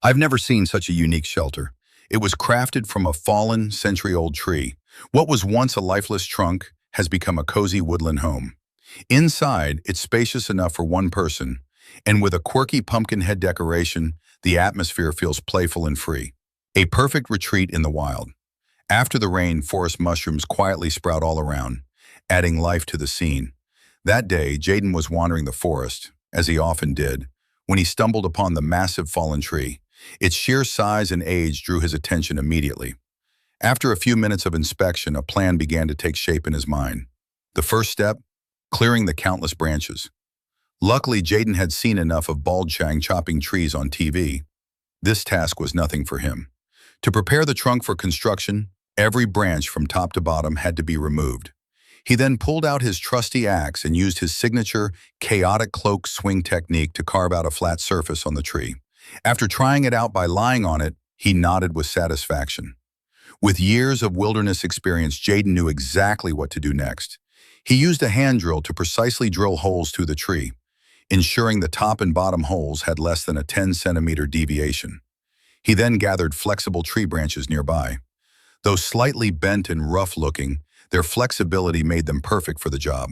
I've never seen such a unique shelter. It was crafted from a fallen, century-old tree. What was once a lifeless trunk has become a cozy woodland home. Inside, it's spacious enough for one person, and with a quirky pumpkin head decoration, the atmosphere feels playful and free. A perfect retreat in the wild. After the rain, forest mushrooms quietly sprout all around, adding life to the scene. That day, Jayden was wandering the forest, as he often did, when he stumbled upon the massive fallen tree. Its sheer size and age drew his attention immediately. After a few minutes of inspection, a plan began to take shape in his mind. The first step? Clearing the countless branches. Luckily, Jayden had seen enough of Chang chopping trees on TV. This task was nothing for him. To prepare the trunk for construction, every branch from top to bottom had to be removed. He then pulled out his trusty axe and used his signature chaotic cloak swing technique to carve out a flat surface on the tree. After trying it out by lying on it, he nodded with satisfaction. With years of wilderness experience, Jayden knew exactly what to do next. He used a hand drill to precisely drill holes through the tree, ensuring the top and bottom holes had less than a 10-centimeter deviation. He then gathered flexible tree branches nearby. Though slightly bent and rough-looking, their flexibility made them perfect for the job.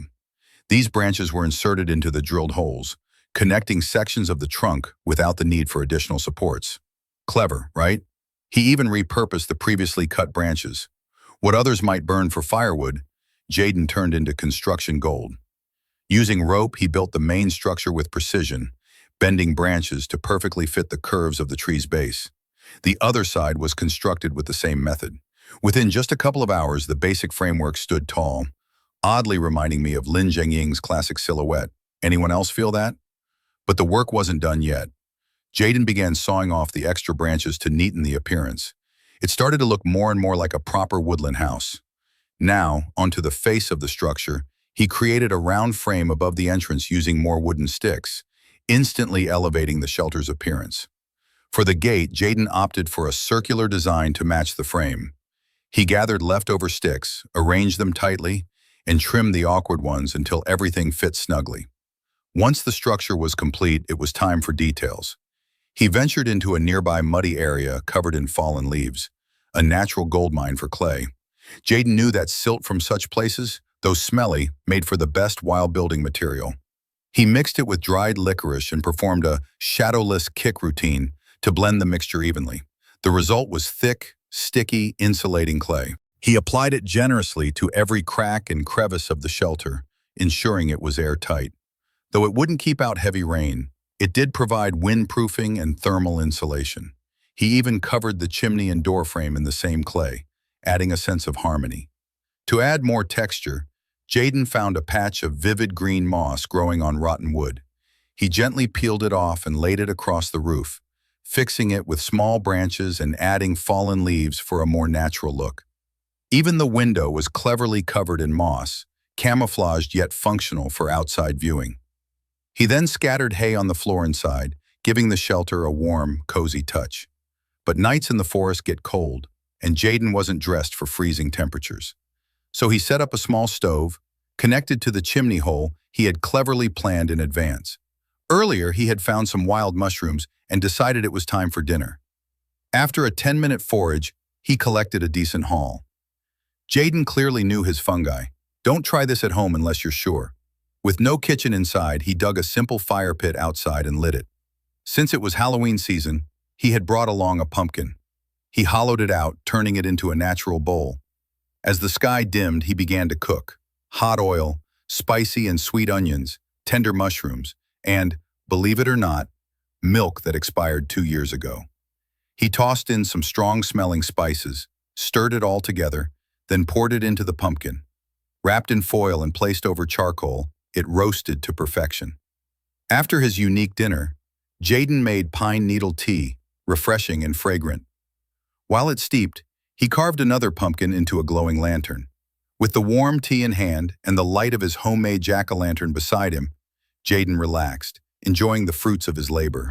These branches were inserted into the drilled holes, connecting sections of the trunk without the need for additional supports. Clever, right? He even repurposed the previously cut branches. What others might burn for firewood, Jayden turned into construction gold. Using rope, he built the main structure with precision, bending branches to perfectly fit the curves of the tree's base. The other side was constructed with the same method. Within just a couple of hours, the basic framework stood tall, oddly reminding me of Lin Zhengying's classic silhouette. Anyone else feel that? But the work wasn't done yet. Jayden began sawing off the extra branches to neaten the appearance. It started to look more and more like a proper woodland house. Now, onto the face of the structure, he created a round frame above the entrance using more wooden sticks, instantly elevating the shelter's appearance. For the gate, Jayden opted for a circular design to match the frame. He gathered leftover sticks, arranged them tightly, and trimmed the awkward ones until everything fit snugly. Once the structure was complete, it was time for details. He ventured into a nearby muddy area covered in fallen leaves, a natural goldmine for clay. Jayden knew that silt from such places, though smelly, made for the best wild building material. He mixed it with dried licorice and performed a shadowless kick routine to blend the mixture evenly. The result was thick, sticky, insulating clay. He applied it generously to every crack and crevice of the shelter, ensuring it was airtight. Though it wouldn't keep out heavy rain, it did provide windproofing and thermal insulation. He even covered the chimney and door frame in the same clay, adding a sense of harmony. To add more texture, Jayden found a patch of vivid green moss growing on rotten wood. He gently peeled it off and laid it across the roof, fixing it with small branches and adding fallen leaves for a more natural look. Even the window was cleverly covered in moss, camouflaged yet functional for outside viewing. He then scattered hay on the floor inside, giving the shelter a warm, cozy touch. But nights in the forest get cold, and Jayden wasn't dressed for freezing temperatures. So he set up a small stove, connected to the chimney hole he had cleverly planned in advance. Earlier, he had found some wild mushrooms and decided it was time for dinner. After a 10-minute forage, he collected a decent haul. Jayden clearly knew his fungi. Don't try this at home unless you're sure. With no kitchen inside, he dug a simple fire pit outside and lit it. Since it was Halloween season, he had brought along a pumpkin. He hollowed it out, turning it into a natural bowl. As the sky dimmed, he began to cook. Hot oil, spicy and sweet onions, tender mushrooms, and, believe it or not, milk that expired 2 years ago. He tossed in some strong-smelling spices, stirred it all together, then poured it into the pumpkin. Wrapped in foil and placed over charcoal, it roasted to perfection. After his unique dinner, Jayden made pine needle tea, refreshing and fragrant. While it steeped, he carved another pumpkin into a glowing lantern. With the warm tea in hand and the light of his homemade jack-o'-lantern beside him, Jayden relaxed, enjoying the fruits of his labor.